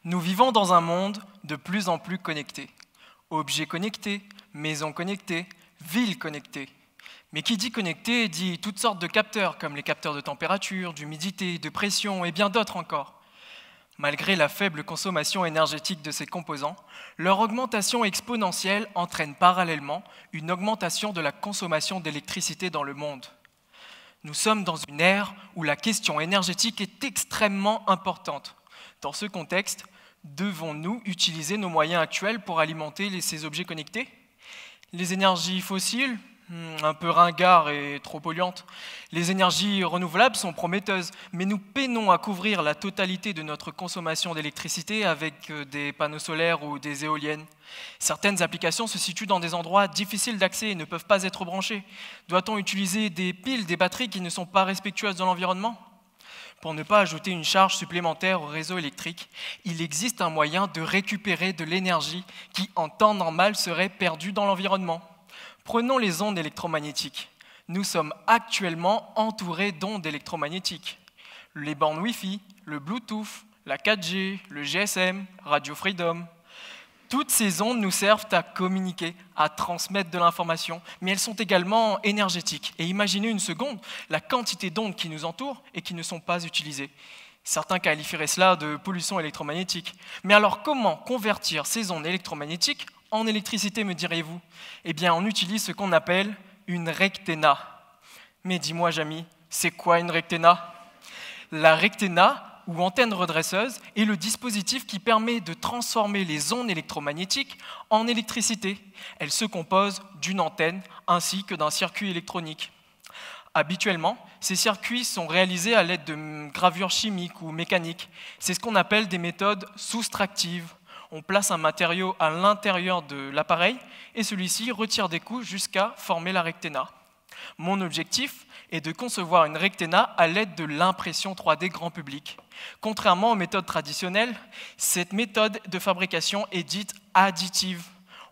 Nous vivons dans un monde de plus en plus connecté. Objets connectés, maisons connectées, villes connectées. Mais qui dit connecté dit toutes sortes de capteurs, comme les capteurs de température, d'humidité, de pression et bien d'autres encore. Malgré la faible consommation énergétique de ces composants, leur augmentation exponentielle entraîne parallèlement une augmentation de la consommation d'électricité dans le monde. Nous sommes dans une ère où la question énergétique est extrêmement importante. Dans ce contexte, devons-nous utiliser nos moyens actuels pour alimenter ces objets connectés? Les énergies fossiles, un peu ringards et trop polluantes. Les énergies renouvelables sont prometteuses, mais nous peinons à couvrir la totalité de notre consommation d'électricité avec des panneaux solaires ou des éoliennes. Certaines applications se situent dans des endroits difficiles d'accès et ne peuvent pas être branchées. Doit-on utiliser des piles, des batteries qui ne sont pas respectueuses de l'environnement? Pour ne pas ajouter une charge supplémentaire au réseau électrique, il existe un moyen de récupérer de l'énergie qui, en temps normal, serait perdue dans l'environnement. Prenons les ondes électromagnétiques. Nous sommes actuellement entourés d'ondes électromagnétiques. Les bornes Wi-Fi, le Bluetooth, la 4G, le GSM, Radio Freedom. Toutes ces ondes nous servent à communiquer, à transmettre de l'information, mais elles sont également énergétiques. Et imaginez une seconde la quantité d'ondes qui nous entourent et qui ne sont pas utilisées. Certains qualifieraient cela de pollution électromagnétique. Mais alors comment convertir ces ondes électromagnétiques en électricité, me direz-vous? Eh bien, on utilise ce qu'on appelle une recténa. Mais dis-moi, Jamy, c'est quoi une recténa? La recténa, ou antenne redresseuse, est le dispositif qui permet de transformer les ondes électromagnétiques en électricité. Elle se compose d'une antenne ainsi que d'un circuit électronique. Habituellement, ces circuits sont réalisés à l'aide de gravures chimiques ou mécaniques. C'est ce qu'on appelle des méthodes soustractives. On place un matériau à l'intérieur de l'appareil et celui-ci retire des couches jusqu'à former la recténa. Mon objectif est de concevoir une recténa à l'aide de l'impression 3D grand public. Contrairement aux méthodes traditionnelles, cette méthode de fabrication est dite additive.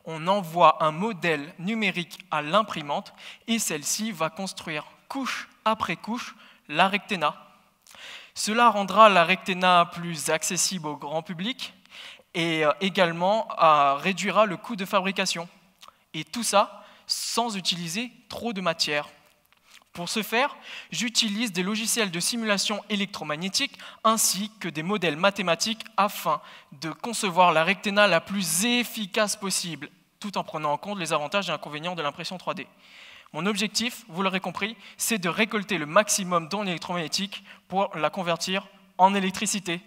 On envoie un modèle numérique à l'imprimante et celle-ci va construire couche après couche la recténa. Cela rendra la recténa plus accessible au grand public et également réduira le coût de fabrication. Et tout ça sans utiliser trop de matière. Pour ce faire, j'utilise des logiciels de simulation électromagnétique ainsi que des modèles mathématiques afin de concevoir la recténa la plus efficace possible, tout en prenant en compte les avantages et inconvénients de l'impression 3D. Mon objectif, vous l'aurez compris, c'est de récolter le maximum d'ondes électromagnétiques pour la convertir en électricité.